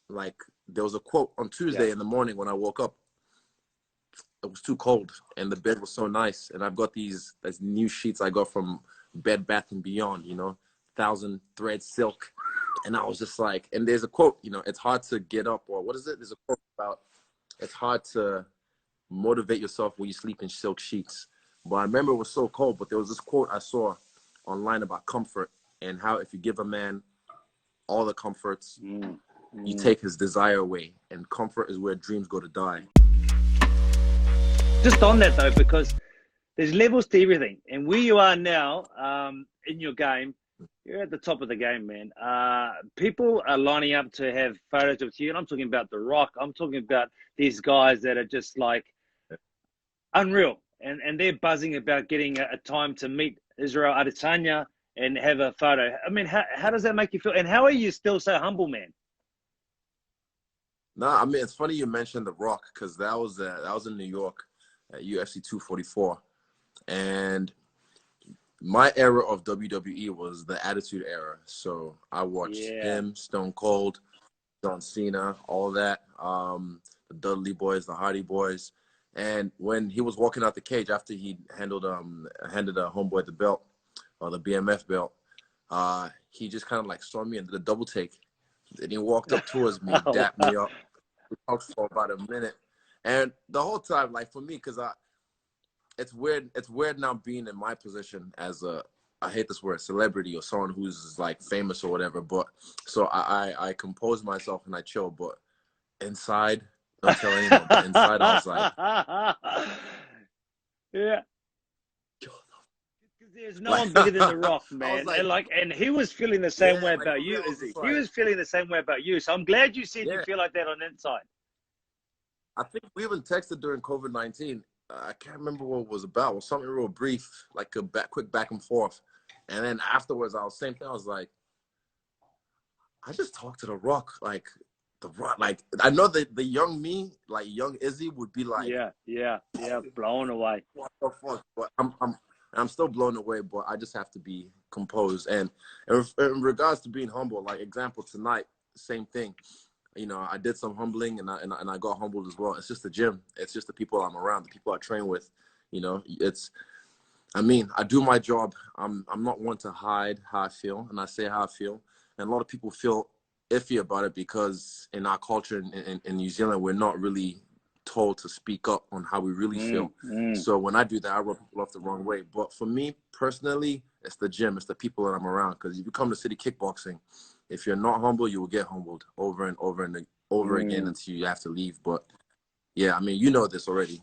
like there was a quote on Tuesday in the morning when I woke up. It was too cold and the bed was so nice, and I've got these new sheets I got from Bed Bath and Beyond, you know, 1,000 thread silk. And I was just like, and there's a quote, you know, it's hard to get up, or what is it? There's a quote about it's hard to motivate yourself when you sleep in silk sheets. But I remember it was so cold, but there was this quote I saw online about comfort and how if you give a man all the comforts, you take his desire away, and comfort is where dreams go to die. Just on that though, because there's levels to everything, and where you are now in your game, you're at the top of the game, man. People are lining up to have photos with you, and I'm talking about The Rock. I'm talking about these guys that are just like unreal, and they're buzzing about getting a time to meet Israel Adesanya and have a photo. I mean, how does that make you feel? And how are you still so humble, man? No, I mean, it's funny you mentioned The Rock, because that was in New York at UFC 244, and my era of WWE was the Attitude Era. So I watched him, Stone Cold, John Cena, all that, the Dudley Boys, the Hardy Boys. And when he was walking out the cage after he handed a homeboy the belt, or the BMF belt, he just kind of like saw me and did a double take. And he walked up towards me, dapped me up. We talked for about a minute. And the whole time, like for me, because it's weird now being in my position as I hate this word, celebrity, or someone who's like famous or whatever. But so I compose myself and I chill. But inside, don't tell anyone. But inside, I was like, yeah. There's no one bigger than The Rock, man. Like, and he was feeling the same way about you, Izzy. He was feeling the same way about you. So I'm glad you said you feel like that on the inside. I think we even texted during COVID-19. I can't remember what it was about. It was something real brief, like a quick back and forth. And then afterwards, I was same thing. I was like, I just talked to The Rock. Like, The Rock, like, I know that the young me, like young Izzy, would be like, yeah, blown away. What the fuck? But I'm still blown away, but I just have to be composed. And in regards to being humble, like example tonight, same thing. You know, I did some humbling, and I got humbled as well. It's just the gym. It's just the people I'm around, the people I train with. You know, I mean, I do my job. I'm not one to hide how I feel, and I say how I feel. And a lot of people feel iffy about it because in our culture in New Zealand, we're not really told to speak up on how we really feel. So when I do that, I rub people off the wrong way. But for me personally, it's the gym. It's the people that I'm around. Because if you come to City Kickboxing, if you're not humble, you will get humbled over and over and over again until you have to leave. But yeah, I mean, you know this already.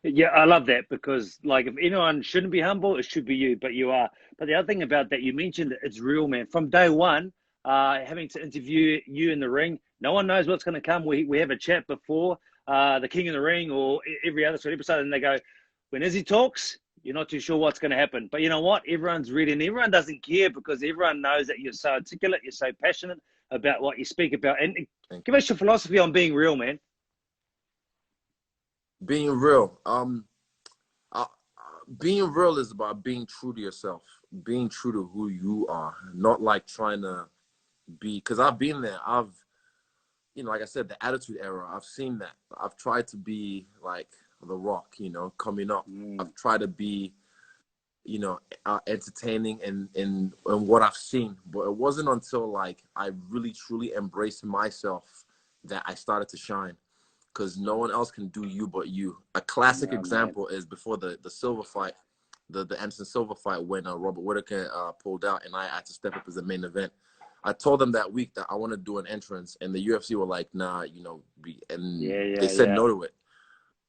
Yeah, I love that, because like if anyone shouldn't be humble, it should be you, but you are. But the other thing about that, you mentioned it's real, man. From day one, having to interview you in the ring, no one knows what's going to come. We have a chat before the King of the Ring or every other sort of episode, and they go, when Izzy talks, you're not too sure what's going to happen. But you know what? Everyone's ready, and everyone doesn't care because everyone knows that you're so articulate, you're so passionate about what you speak about. And give us your philosophy on being real, man. Being real. Being real is about being true to yourself, being true to who you are, not like trying to be, because I've been there. You know, like I said, the Attitude Era, I've seen that. I've tried to be like The Rock, you know, coming up. I've tried to be, you know, entertaining in what I've seen. But it wasn't until like I really, truly embraced myself that I started to shine. Because no one else can do you but you. A classic example is before the Silva fight, the Anderson Silva fight, when Robert Whittaker pulled out and I had to step up as the main event. I told them that week that I want to do an entrance, and the UFC were like, nah, you know, they said no to it.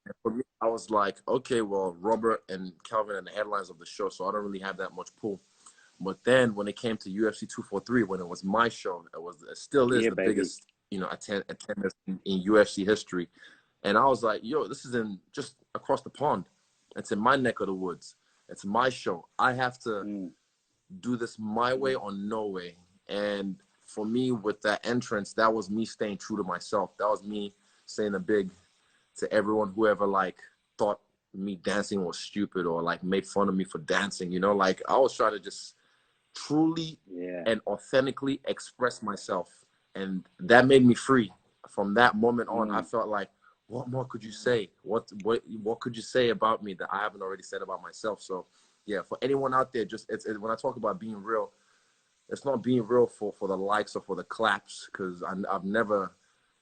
And for me, I was like, okay, well, Robert and Calvin are the headlines of the show, so I don't really have that much pull. But then when it came to UFC 243, when it was my show, it still is the biggest, you know, attendance in UFC history. And I was like, yo, this is just across the pond. It's in my neck of the woods. It's my show. I have to do this my way or no way. And for me, with that entrance, that was me staying true to myself. That was me saying a big to everyone who ever like thought me dancing was stupid or like made fun of me for dancing, you know, like I was trying to just truly and authentically express myself. And that made me free. From that moment on, I felt like, what more could you say? What could you say about me that I haven't already said about myself? So yeah, for anyone out there, just when I talk about being real, it's not being real for the likes or for the claps, because I've never,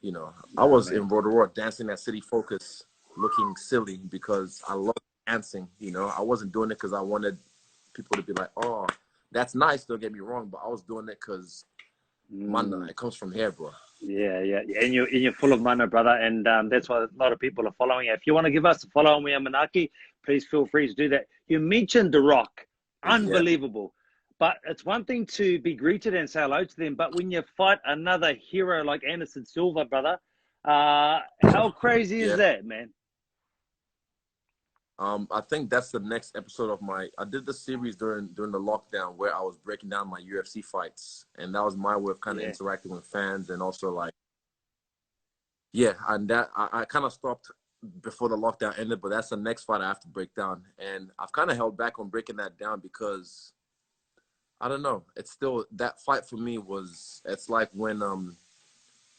you know, I was in Rotorua dancing at City Focus looking silly because I love dancing. You know, I wasn't doing it because I wanted people to be like, oh, that's nice, don't get me wrong, but I was doing it because mana, it comes from here, bro. Yeah, and you're full of mana, brother, and that's why a lot of people are following you. If you want to give us a follow on Manaaki, please feel free to do that. You mentioned The Rock, unbelievable, but it's one thing to be greeted and say hello to them, but when you fight another hero like Anderson Silva, brother, how crazy is that, man? I think that's the next episode of I did the series during the lockdown where I was breaking down my UFC fights, and that was my way of kind of interacting with fans, and also like, and that I kind of stopped before the lockdown ended, but that's the next fight I have to break down, and I've kind of held back on breaking that down because I don't know, it's still, that fight for me it's like when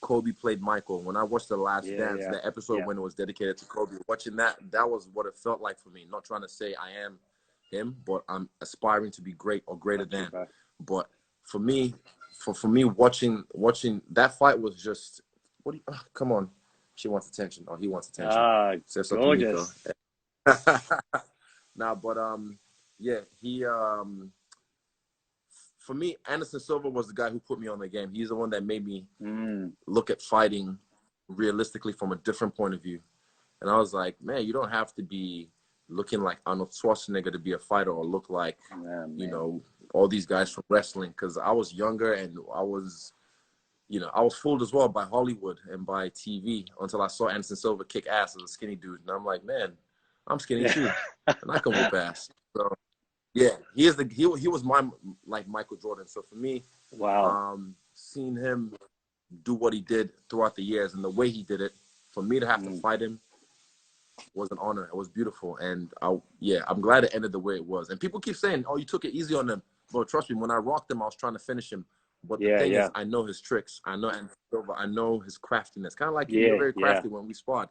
Kobe played Michael. When I watched The Last Dance, the episode when it was dedicated to Kobe, watching that was what it felt like for me. Not trying to say I am him, but I'm aspiring to be great or greater than. But for me, for me, watching that fight was just, come on. She wants attention. Oh, he wants attention. Gorgeous. Nah, but he for me, Anderson Silva was the guy who put me on the game. He's the one that made me look at fighting realistically from a different point of view. And I was like, man, you don't have to be looking like Arnold Schwarzenegger to be a fighter, or look like, you know, all these guys from wrestling. Because I was younger and I was fooled as well by Hollywood and by TV until I saw Anderson Silva kick ass as a skinny dude. And I'm like, man, I'm skinny too. And I can whoop ass. So yeah, he was my, like, Michael Jordan. So for me, seeing him do what he did throughout the years and the way he did it, for me to have to fight him was an honor. It was beautiful, and I'm glad it ended the way it was. And people keep saying, "Oh, you took it easy on him," but trust me, when I rocked him, I was trying to finish him. But the thing is, I know his tricks. I know I know his craftiness. Kind of like you're very crafty when we sparred.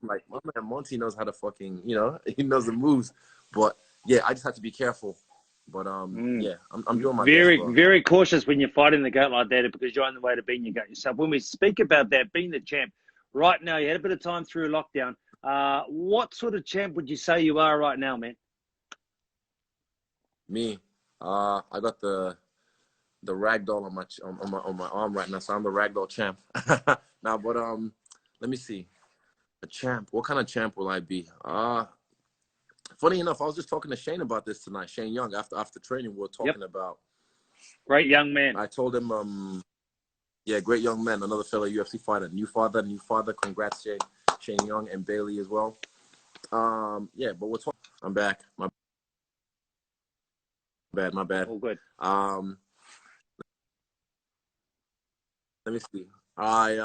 I'm like, my man Monty knows how to fucking, you know, he knows the moves. But yeah, I just have to be careful. But I'm doing my best, bro. Very cautious when you're fighting the goat like that, because you're on the way to being your goat yourself. When we speak about that, being the champ, right now, you had a bit of time through lockdown. What sort of champ would you say you are right now, man? Me, I got the ragdoll on my arm right now, so I'm the Ragdoll Champ. Now, but let me see, a champ. What kind of champ will I be? Funny enough, I was just talking to Shane about this tonight. Shane Young, after training, we were talking about. Great young man. I told him, great young man, another fellow UFC fighter, new father. Congrats, Shane Young and Bailey as well. But we're talking. I'm back. My bad. All good. Let me see. I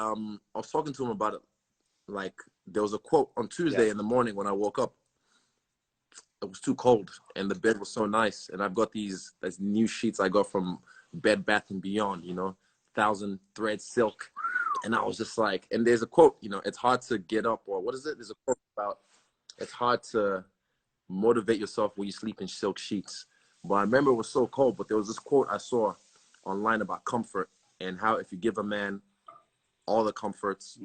was talking to him about it. Like, there was a quote on Tuesday in the morning when I woke up. It was too cold and the bed was so nice, and I've got these new sheets I got from Bed Bath and Beyond, you know, 1,000 thread silk. And I was just like, and there's a quote, you know, it's hard to get up, or what is it? There's a quote about it's hard to motivate yourself when you sleep in silk sheets. But I remember it was so cold, but there was this quote I saw online about comfort, and how if you give a man all the comforts,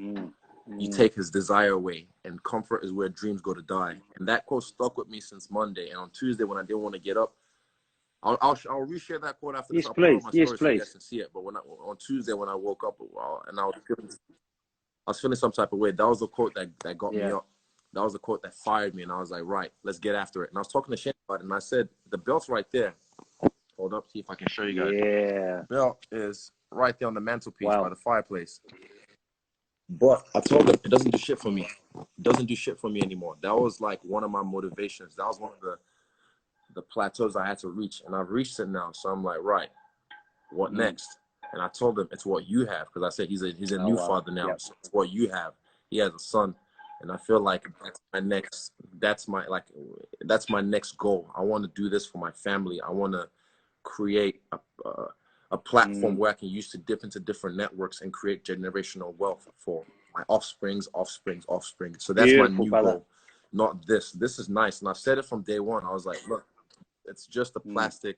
you take his desire away, and comfort is where dreams go to die. And that quote stuck with me since Monday. And on Tuesday, when I didn't want to get up, I'll reshare that quote after this. Yes, I'll put it on my please. story so you guys can see it. But on Tuesday, when I woke up, and I was feeling some type of way, that was the quote that got me up. That was the quote that fired me, and I was like, right, let's get after it. And I was talking to Shane about it, and I said, the belt's right there. Hold up, see if I can show you guys. Yeah. The belt is right there on the mantelpiece by the fireplace. But I told him it doesn't do shit for me. It doesn't do shit for me anymore. That was like one of my motivations. That was one of the plateaus I had to reach, and I've reached it now. So I'm like, right, what next? And I told him it's what you have, because I said he's a new father now. So it's what you have. He has a son, and I feel like that's my next goal. I want to do this for my family. I want to create a platform where I can use to dip into different networks and create generational wealth for my offspring's offspring's offspring. So that's my Beautiful, new brother. goal. Not this. This is nice. And I've said it from day one. I was like, look, it's just a plastic,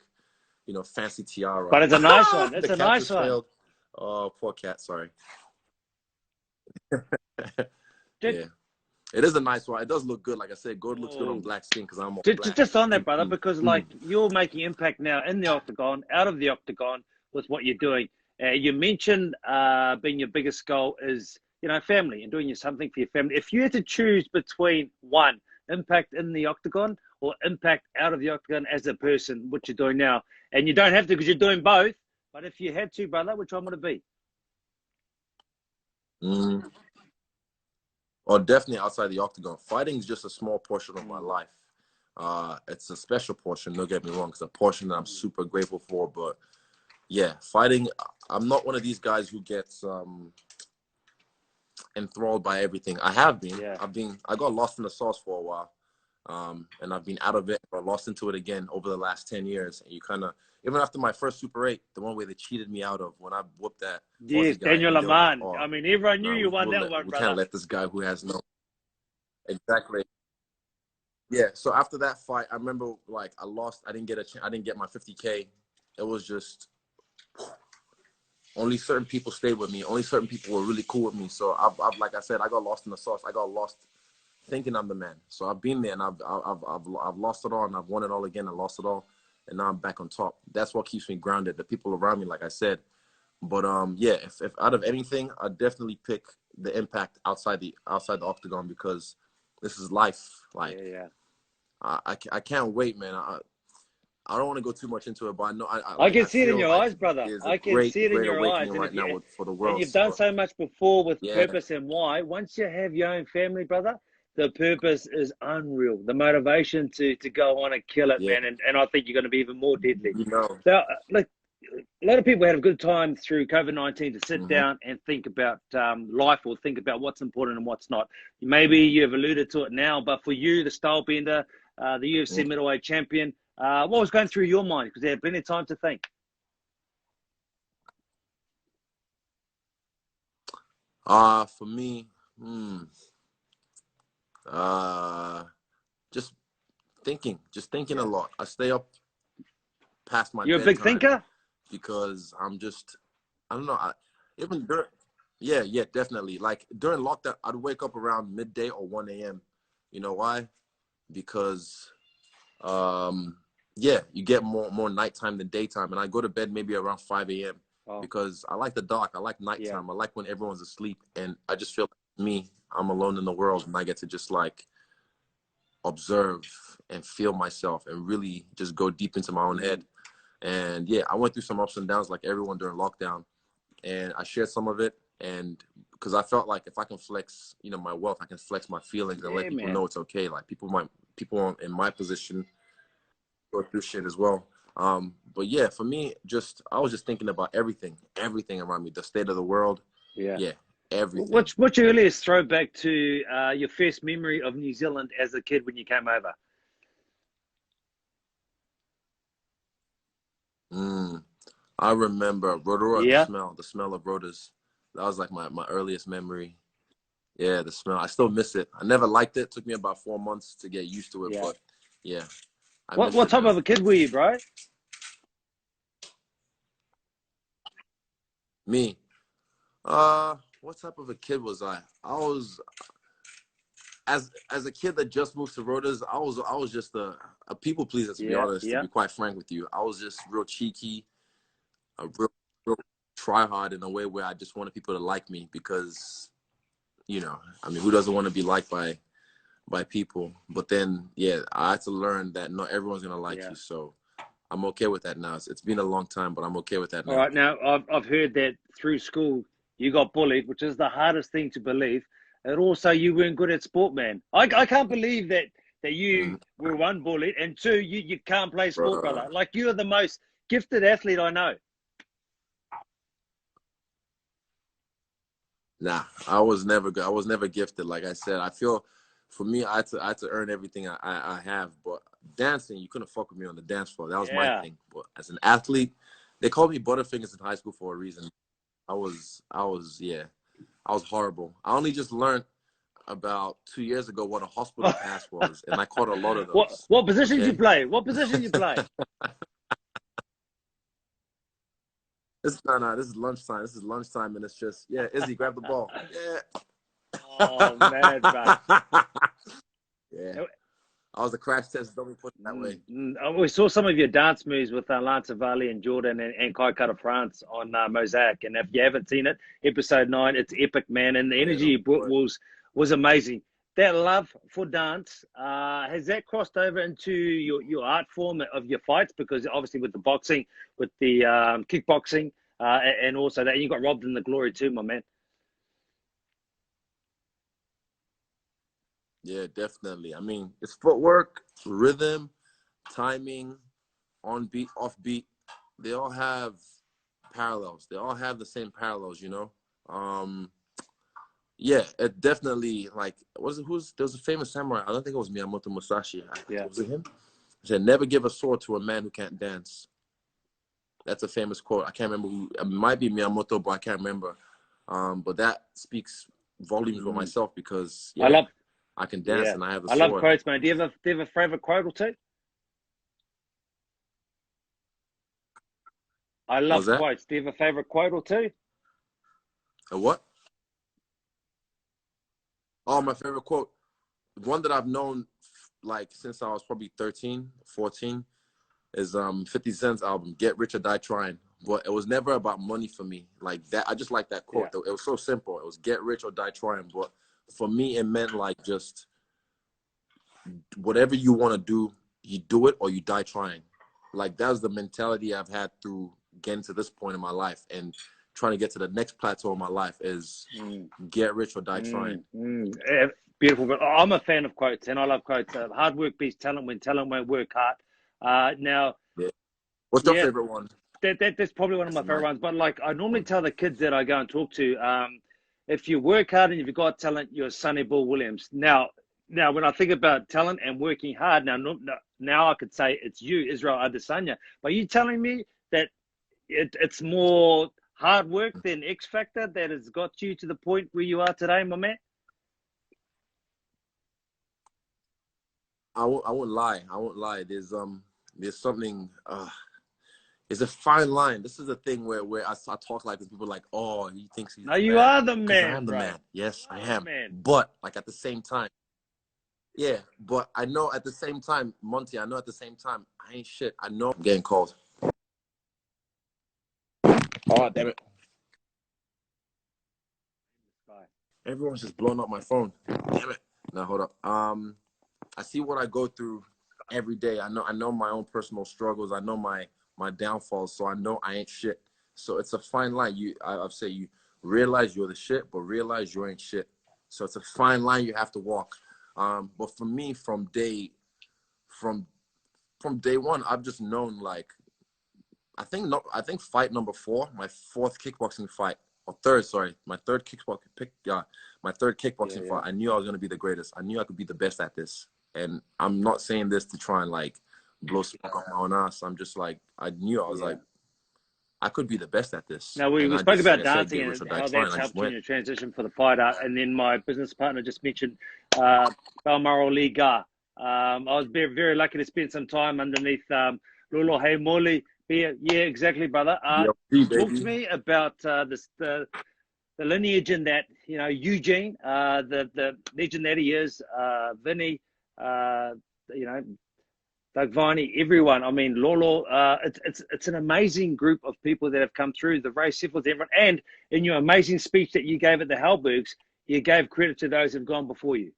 you know, fancy tiara. But it's a nice one. It's The a cat nice just one. failed. Oh, poor cat. Sorry. Yeah. It is a nice one. It does look good. Like I said, gold looks good on black skin because I'm all black. Just on that, brother, because like you're making impact now in the octagon, out of the octagon with what you're doing. You mentioned being your biggest goal is, you know, family and doing something for your family. If you had to choose between one, impact in the octagon or impact out of the octagon as a person, what you're doing now, and you don't have to because you're doing both, but if you had to, brother, which one would it be? Or definitely outside the octagon. Fighting is just a small portion of my life. It's a special portion, don't get me wrong. It's a portion that I'm super grateful for. But yeah, fighting, I'm not one of these guys who gets enthralled by everything. I have been. Yeah. I got lost in the sauce for a while. And I've been out of it, but lost into it again over the last 10 years. And you kind of, even after my first Super 8, the one where they cheated me out of, when I whooped that. Yes, Daniel Laman. Like, I mean, everyone knew you won that one, we brother. can't let this guy who has no. Exactly. Yeah. So after that fight, I remember like I lost. I didn't get my 50K. It was just only certain people stayed with me. Only certain people were really cool with me. So I've like I said, I got lost in the sauce. I got lost thinking I'm the man. So I've been there and I've lost it all and I've won it all again and lost it all. And now I'm back on top. That's what keeps me grounded. The people around me, like I said. But yeah, if out of anything, I'd definitely pick the impact outside the octagon because this is life. Like, I can't wait, man. I don't want to go too much into it, but I know I can see it in your eyes, brother. I can see it in your eyes. Right now for the world. And you've done so much before with purpose and why. Once you have your own family, brother, the purpose is unreal. The motivation to go on and kill it, man. And I think you're going to be even more deadly. You know. Now, like, a lot of people had a good time through COVID-19 to sit down and think about life or think about what's important and what's not. Maybe you've alluded to it now, but for you, the style bender, the UFC middleweight champion, what was going through your mind? Because there had plenty of time to think. For me, just thinking a lot. I stay up past my. You're a big thinker? Because I'm just, I don't know. Yeah, definitely. Like during lockdown, I'd wake up around midday or 1 a.m. You know why? Because, yeah, you get more nighttime than daytime. And I go to bed maybe around 5 a.m. because I like the dark. I like nighttime. I like when everyone's asleep. And I just feel like I'm alone in the world. And I get to just like observe and feel myself and really just go deep into my own head. And yeah, I went through some ups and downs like everyone during lockdown. And I shared some of it. And because I felt like if I can flex, you know, my wealth, I can flex my feelings and let people know it's okay. Like people in my position go through shit as well. But yeah, for me, I was just thinking about everything around me, the state of the world. Yeah, everything. What's your earliest throwback to your first memory of New Zealand as a kid when you came over? I remember Rotorua, the smell of Rotas. That was like my earliest memory. Yeah, the smell. I still miss it. I never liked it. It took me about 4 months to get used to it, but yeah. What type of a kid were you, bro? Me? What type of a kid was I? I was as a kid that just moved to Rotas, I was just a people pleaser, to be honest, to be quite frank with you. I was just real cheeky, a real try hard in a way where I just wanted people to like me because, you know, I mean, who doesn't want to be liked by people? But then, yeah, I had to learn that not everyone's gonna like you. So I'm okay with that now. It's been a long time, but I'm okay with that now. All right, now I've heard that through school you got bullied, which is the hardest thing to believe. And also you weren't good at sport, man. I can't believe that you were one bullied and two, you can't play sport, brother. Like you're the most gifted athlete I know. Nah, I was never good. I was never gifted. Like I said, I feel for me, I had to earn everything I have. But dancing, you couldn't fuck with me on the dance floor. That was my thing. But as an athlete, They called me Butterfingers in high school for a reason. Yeah, I was horrible. I only just learned about 2 years ago what a hospital pass was, and I caught a lot of those. What position Okay? you play? What position you play? No, this is lunchtime. This is lunchtime, and it's just, yeah, Izzy, grab the ball. Yeah. Oh man, bro. Yeah. I was a crash test. Don't be put it that way. We saw some of your dance moves with Lance Avali and Jordan and Kai Kara France on Mosaic. And if you haven't seen it, episode 9, it's epic, man. And the energy you brought was amazing. That love for dance, has that crossed over into your art form of your fights? Because obviously with the boxing, with the kickboxing, and also that you got robbed in the glory too, my man. Yeah, definitely. I mean, it's footwork, rhythm, timing, on beat, off beat. They all have parallels. They all have the same parallels, you know? Yeah, it definitely, like, there was a famous samurai. I don't think it was Miyamoto Musashi. Yeah. Was it him? He said, never give a sword to a man who can't dance. That's a famous quote. I can't remember who. It might be Miyamoto, but I can't remember. But that speaks volumes with myself because, yeah, I can dance and I have a sword. I love quotes, man. Do you have a favorite quote or two? I love quotes. Do you have a favorite quote or two? A what? Oh, my favorite quote. One that I've known like since I was probably 13, 14 is 50 Cent's album, Get Rich or Die Trying. But it was never about money for me. Like that, I just like that quote. Yeah. It was so simple. It was get rich or die trying. But for me, it meant like just whatever you want to do, you do it or you die trying. Like that was the mentality I've had through getting to this point in my life, and trying to get to the next plateau of my life is get rich or die trying. Beautiful. But I'm a fan of quotes, and I love quotes. Hard work beats talent when talent won't work hard. Now, what's your favorite one? That's probably one of my favorite ones. But like I normally tell the kids that I go and talk to, if you work hard and you've got talent, you're Sonny Bill Williams. Now, when I think about talent and working hard, now I could say it's you, Israel Adesanya. But are you telling me that it's more hard work than X Factor that has got you to the point where you are today, my man? I won't lie. There's something. It's a fine line. This is a thing where I talk like this. People are like, oh, he thinks he's. No, you are the man. I am the man. Yes, I am. But like at the same time, yeah. But I know at the same time, Monty. I know at the same time, I ain't shit. I know I'm getting called. Oh damn it! Everyone's just blowing up my phone. Damn it! Now hold up. I see what I go through every day. I know my own personal struggles. I know my downfalls. So I know I ain't shit. So it's a fine line. I'll say you realize you're the shit, but realize you ain't shit. So it's a fine line you have to walk. But for me, from day one, I've just known like, I think fight number 4, my 4th kickboxing fight, or 3rd, sorry, my third kickboxing fight. I knew I was gonna be the greatest. I knew I could be the best at this. And I'm not saying this to try and like blow smoke up my own ass. I'm just like, I knew I was like, I could be the best at this. Now we spoke about dancing and how that's helped you in your transition for the fighter. And then my business partner just mentioned Balmoral Liga. I was very, very lucky to spend some time underneath Lolo Hey Moli. Yeah, exactly, brother. Talk to me about the lineage in that, you know, Eugene, the legend that he is, Vinny, you know, Doug Viney, everyone. I mean, Lolo, it's an amazing group of people that have come through the race, everyone. And in your amazing speech that you gave at the Halbergs, you gave credit to those who've gone before you.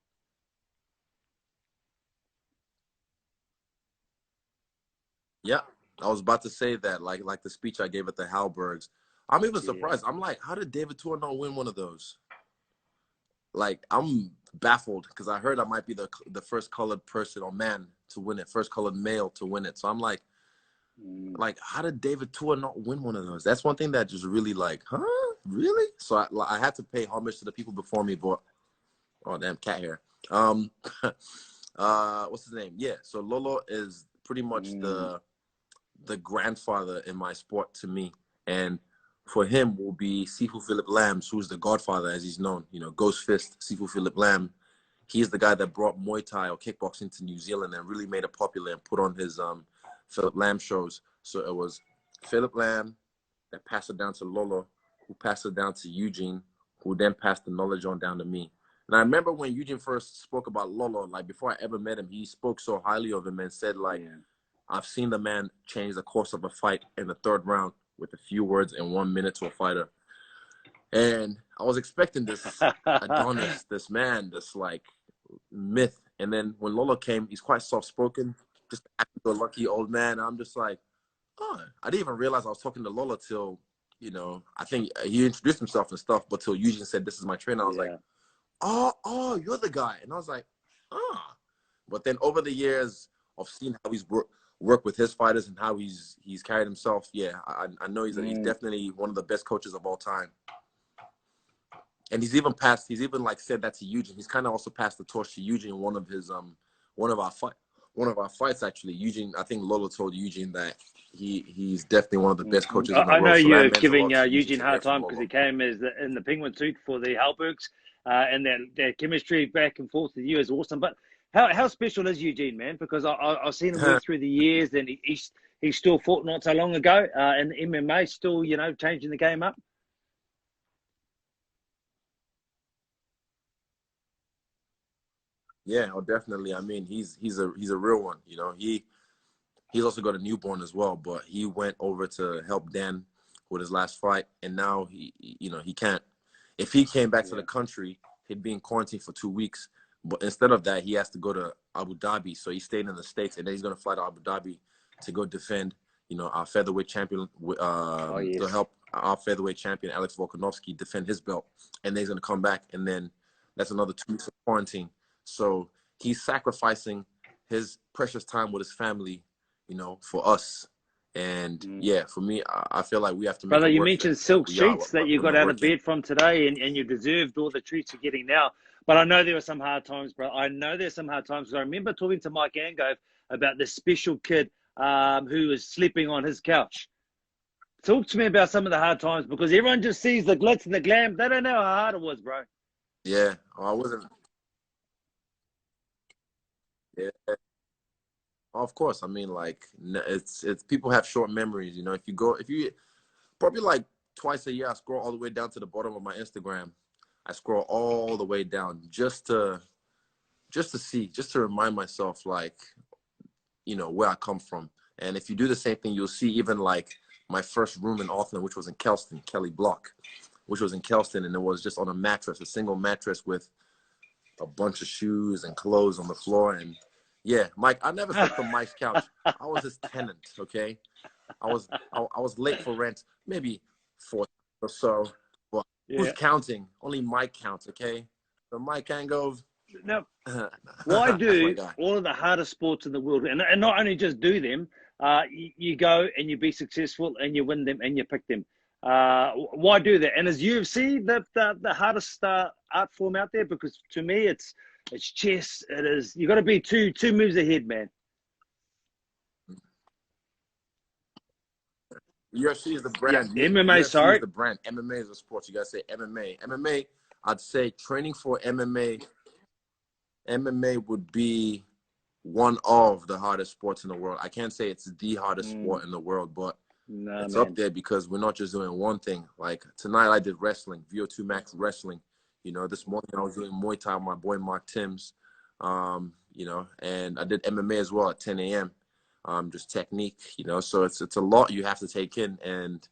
Yeah, I was about to say that, like the speech I gave at the Halbergs. I'm even surprised. I'm like, how did David Tua not win one of those? Like, I'm baffled because I heard I might be the first colored person or man to win it, first colored male to win it. So I'm like, how did David Tua not win one of those? That's one thing that just really like, huh? Really? So I had to pay homage to the people before me, but oh damn, cat hair. What's his name? Yeah. So Lolo is pretty much the grandfather in my sport to me. And for him will be Sifu Philip Lambs, who's the godfather, as he's known. You know, Ghost Fist, Sifu Philip Lam. He's the guy that brought Muay Thai or kickboxing to New Zealand and really made it popular and put on his Philip Lam shows. So it was Philip Lam that passed it down to Lolo, who passed it down to Eugene, who then passed the knowledge on down to me. And I remember when Eugene first spoke about Lolo, like before I ever met him, he spoke so highly of him and said, like, I've seen the man change the course of a fight in the third round with a few words in 1 minute to a fighter. And I was expecting this Adonis, this man, this like myth. And then when Lolo came, he's quite soft-spoken, just a lucky old man. I'm just like, oh, I didn't even realize I was talking to Lolo till, you know, I think he introduced himself and stuff, but till Eugene said, this is my trainer, I was like, oh, you're the guy. And I was like, ah. But then over the years of seeing how he's worked with his fighters and how he's carried himself, yeah, I know he's definitely one of the best coaches of all time. And he's even like said that to Eugene. He's kind of also passed the torch to Eugene in one of his one of our fights actually. Eugene, I think Lolo told Eugene that he's definitely one of the best coaches in the world. I know so you're giving Eugene a hard time because he came in the penguin suit for the Halbergs, and their chemistry back and forth with you is awesome. But how special is Eugene, man? Because I've seen him work through the years, and he still fought not so long ago, and MMA still, you know, changing the game up. Yeah, oh, definitely. I mean, he's a real one. You know, he's also got a newborn as well, but he went over to help Dan with his last fight, and now he can't. If he came back to the country, he'd be in quarantine for 2 weeks. But instead of that, he has to go to Abu Dhabi. So he stayed in the States, and then he's gonna fly to Abu Dhabi to go defend, you know, our featherweight champion, to help our featherweight champion Alex Volkanovski defend his belt, and then he's gonna come back, and then that's another 2 weeks of quarantine. So he's sacrificing his precious time with his family, you know, for us. And yeah, for me, I feel like we have to make Brother, it you worth mentioned it. silk sheets that you got out of bed from today, and you deserved all the treats you're getting now. But I know there were some hard times, bro. I know there's some hard times. I remember talking to Mike Angove about this special kid who was sleeping on his couch. Talk to me about some of the hard times, because everyone just sees the glitz and the glam. They don't know how hard it was, bro. Yeah, I wasn't. Yeah, of course. I mean, like, it's people have short memories. You know, if you probably like twice a year, I scroll all the way down to the bottom of my Instagram. I scroll all the way down just to see, just to remind myself, like, you know, where I come from. And if you do the same thing, you'll see even like my first room in Auckland, which was in Kelston, Kelly Block, which was in Kelston, and it was just on a mattress, a single mattress with a bunch of shoes and clothes on the floor. And yeah, Mike, I never slept on Mike's couch. I was his tenant, okay? I was late for rent, maybe 4 or so. But who's counting? Only Mike counts, okay? So Mike can't go. No. Why do all of the hardest sports in the world, and not only just do them, you go and you be successful and you win them and you pick them. Why do that? And is UFC the hardest art form out there? Because to me, it's chess. It is. You got to be two moves ahead, man. UFC is the brand. Yeah, MMA, UFC sorry. is the brand. MMA is a sport. You gotta say MMA. MMA. I'd say training for MMA. MMA would be one of the hardest sports in the world. I can't say it's the hardest sport in the world, but it's up there because we're not just doing one thing. Like tonight, I did wrestling, VO2 Max wrestling. You know, this morning I was doing Muay Thai with my boy Mark Timms. You know, and I did MMA as well at 10 a.m. Just technique. You know, so it's a lot you have to take in. And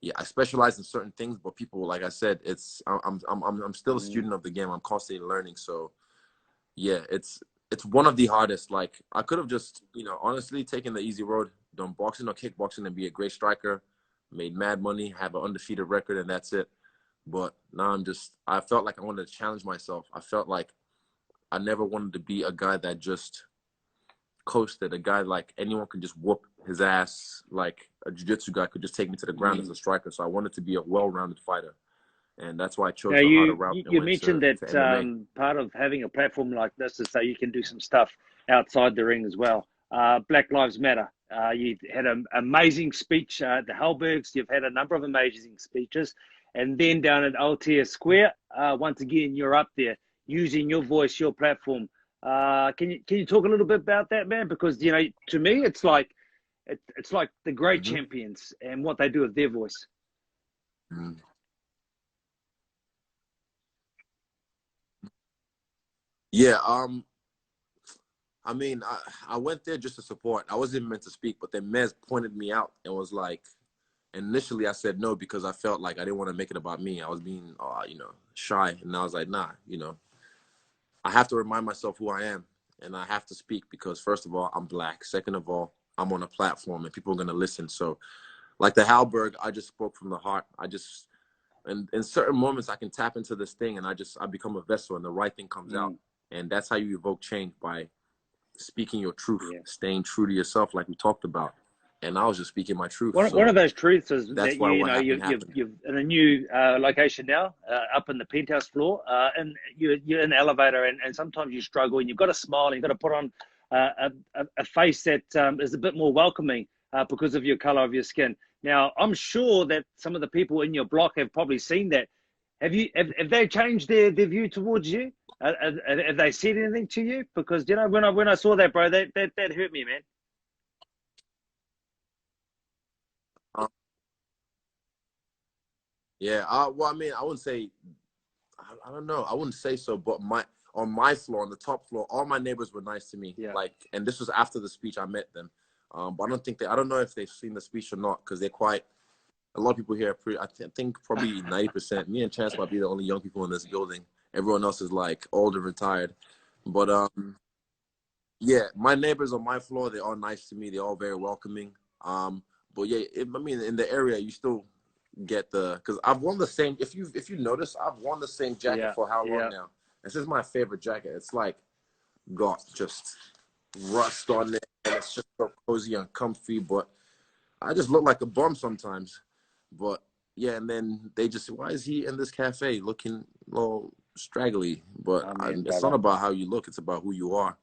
yeah, I specialize in certain things, but people, like I said, I'm still a student of the game. I'm constantly learning. So yeah, it's one of the hardest. Like I could have just, you know, honestly taken the easy road, done boxing or kickboxing and be a great striker, made mad money, have an undefeated record, and that's it. But now I felt like I wanted to challenge myself. I felt like I never wanted to be a guy that just coasted, a guy like anyone could just whoop his ass, like a jiu-jitsu guy could just take me to the ground as a striker. So I wanted to be a well-rounded fighter. And that's why I chose the harder route. You mentioned that part of having a platform like this is so you can do some stuff outside the ring as well. Black Lives Matter. You had an amazing speech at the Halbergs. You've had a number of amazing speeches. And then down at Aotea Square, once again, you're up there using your voice, your platform. Can you talk a little bit about that, man? Because, you know, to me, it's like the great champions and what they do with their voice. Yeah. I mean, I went there just to support. I wasn't meant to speak, but then Mez pointed me out and was like, initially I said no because I felt like I didn't want to make it about me. I was being, you know, shy. And I was like, nah, you know, I have to remind myself who I am. And I have to speak because, first of all, I'm Black. Second of all, I'm on a platform and people are going to listen. So like the Halberg, I just spoke from the heart. And in certain moments, I can tap into this thing and I become a vessel and the right thing comes out. And that's how you evoke change, by speaking your truth, staying true to yourself, like we talked about. And I was just speaking my truth. One of those truths is that's that why you're in a new location now, up in the penthouse floor, and you're in the elevator, and sometimes you struggle, and you've got to smile, and you've got to put on a face that is a bit more welcoming because of your color of your skin. Now, I'm sure that some of the people in your block have probably seen that. Have they changed their view towards you? Have they said anything to you? Because, you know, when I saw that, bro, that hurt me, man. Yeah, well, I mean, I wouldn't say, I don't know, I wouldn't say so, but on my floor, on the top floor, all my neighbors were nice to me. Like, and this was after the speech, I met them. But I don't know if they've seen the speech or not, because they're quite, a lot of people here, I think probably 90%, me and Chance might be the only young people in this building. Everyone else is like old and retired. But yeah, my neighbors on my floor, they're all nice to me. They're all very welcoming. But yeah, I mean, in the area, you still get because I've worn the same, if you notice, I've worn the same jacket for how long now? This is my favorite jacket. It's like got just rust on it, and it's just so cozy and comfy, but I just look like a bum sometimes. But yeah, and then they just say, why is he in this cafe looking a little straggly? But it's not about how you look, it's about who you are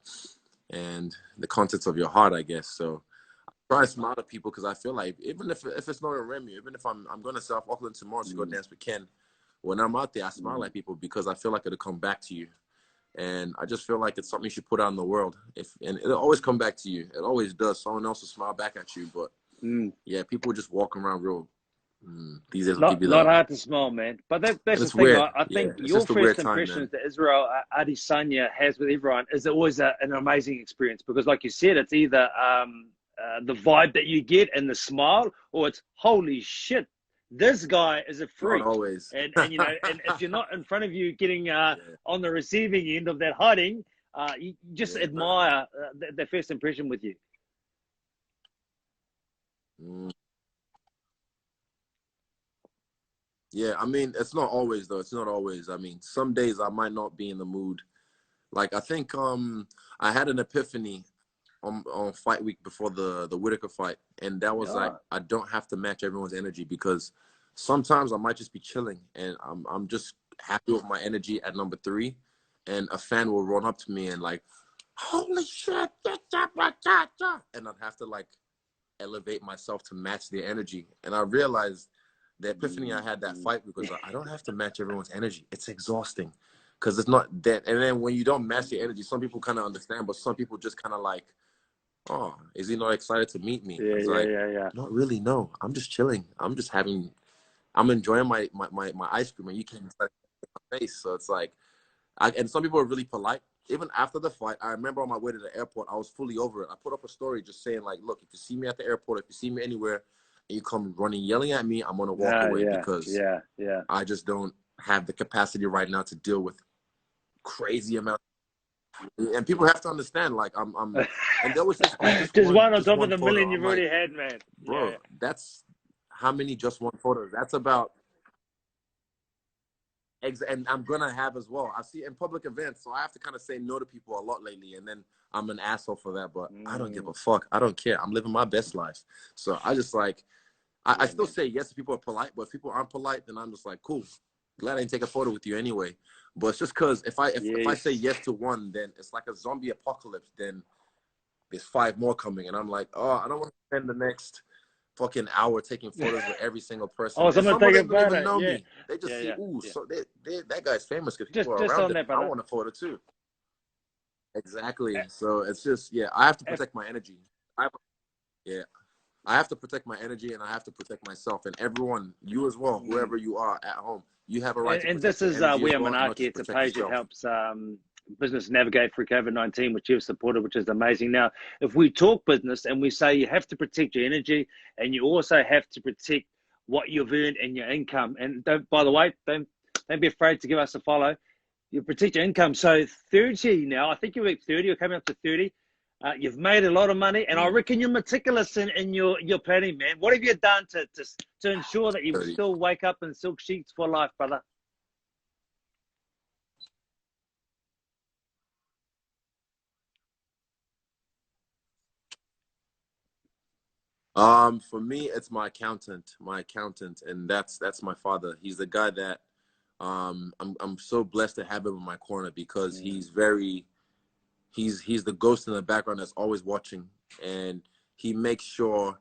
and the contents of your heart, I guess. So try to smile at people, because I feel like even if it's not a Remy, even if I'm going to South Auckland tomorrow to go dance with Ken, when I'm out there, I smile at people because I feel like it'll come back to you. And I just feel like it's something you should put out in the world. And it'll always come back to you. It always does. Someone else will smile back at you. But yeah, people just walk around real. These days, not hard to smile, man. But that's the thing. Weird. I think your first impressions that Israel Adesanya has with everyone is always an amazing experience, because, like you said, it's either the vibe that you get and the smile, or it's holy shit, this guy is a freak. Not always. And you know, and if you're not in front of you getting on the receiving end of that hiding, you just admire the first impression with you. Yeah, I mean, it's not always, though. It's not always. I mean, some days I might not be in the mood. Like, I think I had an epiphany on fight week before the Whitaker fight, and that was like, I don't have to match everyone's energy, because sometimes I might just be chilling and I'm just happy with my energy at number 3, and a fan will run up to me and like, holy shit, and I'd have to like elevate myself to match their energy. And I realized the epiphany I had that fight, because I don't have to match everyone's energy. It's exhausting, because it's not that. And then when you don't match the energy, some people kind of understand, but some people just kind of like, oh, is he not excited to meet me? Not really, no. I'm just chilling. I'm enjoying my ice cream, and you can't start my face. So it's like, and some people are really polite. Even after the fight, I remember on my way to the airport, I was fully over it. I put up a story just saying, like, look, if you see me at the airport, if you see me anywhere, and you come running, yelling at me, I'm going to walk away, because I just don't have the capacity right now to deal with crazy amounts. And people have to understand, like, I'm and they always say, just one on top of the million you've already had, man. Bro, that's how many just one photos? That's about, and I'm gonna have as well. I see in public events, so I have to kind of say no to people a lot lately, and then I'm an asshole for that. But I don't give a fuck. I don't care. I'm living my best life. So I just like, I still say yes if people are polite, but if people aren't polite, then I'm just like, cool. Glad I didn't take a photo with you anyway. But it's just because if I say yes to one, then it's like a zombie apocalypse. Then there's 5 more coming, and I'm like, oh, I don't want to spend the next fucking hour taking photos with every single person. Oh, And someone some of take a them don't even photo. know Yeah. me. They just see, Yeah. ooh, Yeah. so that guy's famous because people are Just around on him. that, I brother. want a photo too. Exactly. So it's just, yeah, I have to protect my energy. Yeah, I have to protect my energy, and I have to protect myself, and everyone, you as well, whoever you are at home, you have a right to And protect this your is energy We as Are well, and not Manaaki. just It's a protect page that yourself. helps business navigate through COVID-19, which you've supported, which is amazing. Now, if we talk business and we say you have to protect your energy, and you also have to protect what you've earned and your income, and by the way, don't be afraid to give us a follow. You protect your income. So 30 now, I think you're at 30, you're coming up to 30. You've made a lot of money, and I reckon you're meticulous in your planning, man. What have you done to ensure that you 30. still wake up in silk sheets for life, brother? For me, it's my accountant, and that's my father. He's the guy that I'm so blessed to have him in my corner, because he's the ghost in the background that's always watching, and he makes sure,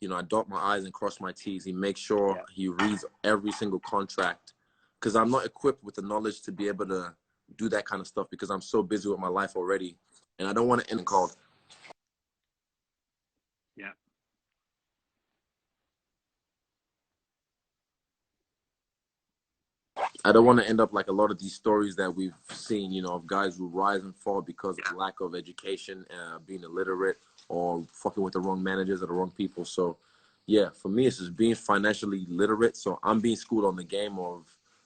I dot my I's and cross my T's. He makes sure he reads every single contract, because I'm not equipped with the knowledge to be able to do that kind of stuff, because I'm so busy with my life already, and I don't want to end called. Yeah. I don't want to end up like a lot of these stories that we've seen, of guys who rise and fall because of lack of education, being illiterate, or fucking with the wrong managers or the wrong people. So, yeah, for me, it's just being financially literate. So I'm being schooled on the game of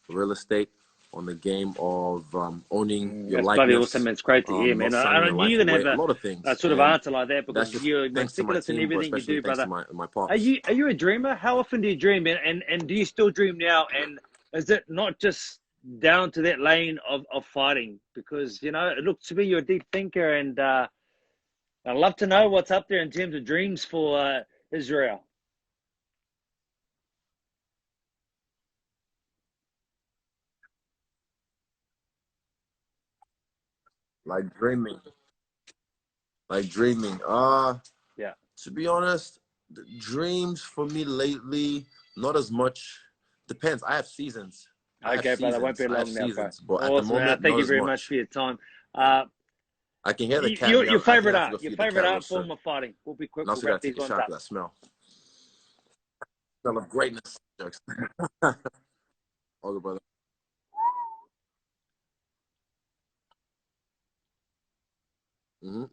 real estate, on the game of owning your That's bloody likeness, awesome. It's great to hear, not man. signing I your knew life you're gonna away, a have lot of a things. sort of And answer like that, that's because just you're thanks to my meticulous in team, but everything you especially do, thanks to brother. my Are pops. you a dreamer? How often do you dream, and do you still dream now? And is it not just down to that lane of fighting? Because it looks to me you're a deep thinker, and I'd love to know what's up there in terms of dreams for Israel. Like dreaming. Like dreaming. Yeah. To be honest, the dreams for me lately, not as much. Depends. I have seasons. I have Okay, brother. Won't seasons. be I have long now, bro. seasons. But at the Awesome, man. moment, Thank not you as very much much. for your time. Yeah. Uh, I can hear the cat your meow. I think favorite I have to art, go your feed the cat favorite a little art soon. form of fighting. We'll be quick. And We'll also got wrap to these take a ones shot up. of that smell. Smell of greatness. Jokes. All good, brother.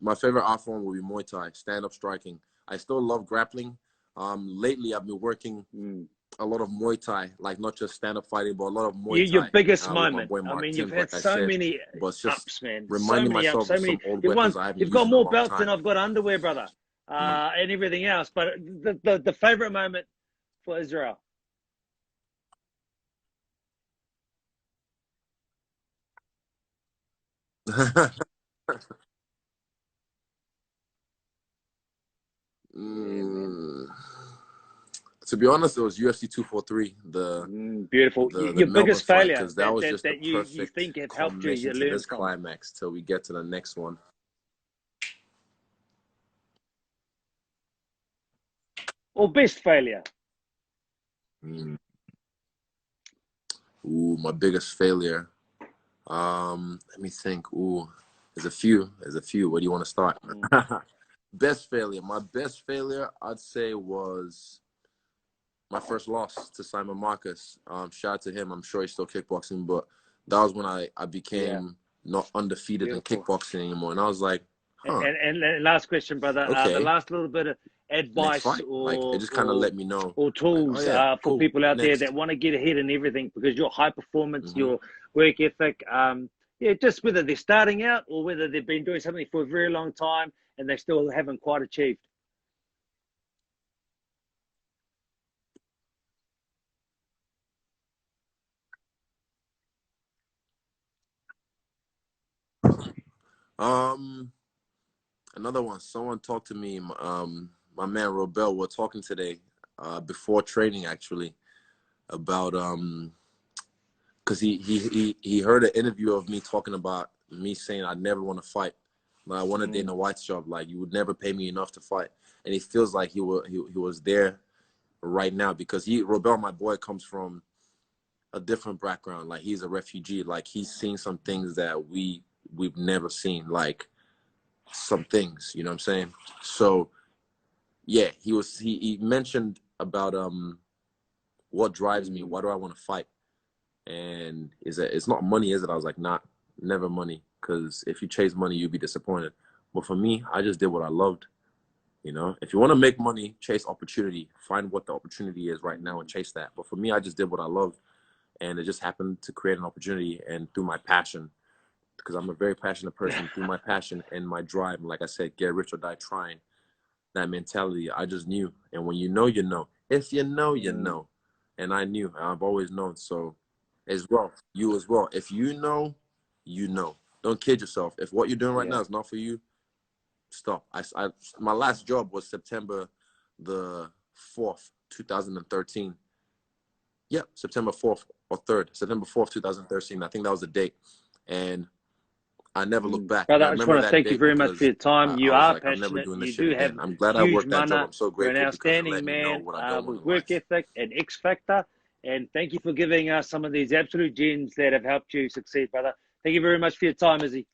My favorite art form will be Muay Thai, stand-up striking. I still love grappling. Lately, I've been working a lot of Muay Thai, like not just stand-up fighting, but a lot of Muay Your Thai biggest with my moment. boy I Mark mean, you've Timms, had like I so said. many But it's just ups, man. So reminding many ups, myself so of many. some old You've won. weapons I haven't You've used got in a more long belts than time. I've got underwear, brother, and everything else. But the favorite moment for Israel. Yeah, man. Mm, to be honest, it was UFC 243, Beautiful. the Your Melbourne biggest fight, failure because that that was that just the that you perfect think have helped you, culmination you to learn this from, climax till we get to the next one. or best failure. Mm. Ooh, my biggest failure. Let me think. Ooh, there's a few. There's a few. Where do you want to start? Mm. Best failure. My best failure, I'd say, was my first loss to Simon Marcus. Shout out to him. I'm sure he's still kickboxing, but that was when I Yeah, became not undefeated in beautiful. kickboxing anymore. And I was like, huh, And last question, brother. The okay, last little bit of next advice fight. Like it or just kind of or let me know, or like, oh tools yeah, for cool, people out there next. that want to get ahead and everything, because your high performance, hmm your work ethic, yeah, just whether they're starting out or whether they've been doing something for a very long time and they still haven't quite achieved. Um, another one. Someone talked to me. My man Robel. We're talking today, before training actually, about because he heard an interview of me talking about me saying I never want to fight, Like, I wanted Dana White's job. Like, you would never pay me enough to fight. And he feels like he was there right now because Robel, my boy, comes from a different background. Like, he's a refugee. Like, he's seen some things that we've never seen. Like, some things, you know what I'm saying? So, yeah, he mentioned about what drives me. Why do I want to fight? And it's not money, is it? I was like, not never money, because if you chase money, you'll be disappointed. But for me, I just did what I loved. You know, if you want to make money, chase opportunity. Find what the opportunity is right now and chase that. But for me, I just did what I loved, and it just happened to create an opportunity. And through my passion, because I'm a very passionate person, through my passion and my drive, like I said, get rich or die trying. That mentality, I just knew. And when you know, you know. If you know, you know. And I knew. I've always known. So, as well, you as well. If you know, you know. Don't kid yourself. If what you're doing right now is not for you, stop. My last job was September the 4th, 2013. Yeah, September 4th or 3rd. September 4th, 2013. I think that was the date. And I never looked back. And Brother, I I just remember want to that thank you date very much for because your time. I You was are like, I'm never passionate. doing this You shit do have again. I'm glad I huge worked that job. mana. I'm so You're an grateful because it outstanding let me know man what I don't want with in work life. ethic and X factor. And thank you for giving us some of these absolute gems that have helped you succeed, brother. Thank you very much for your time, Izzy.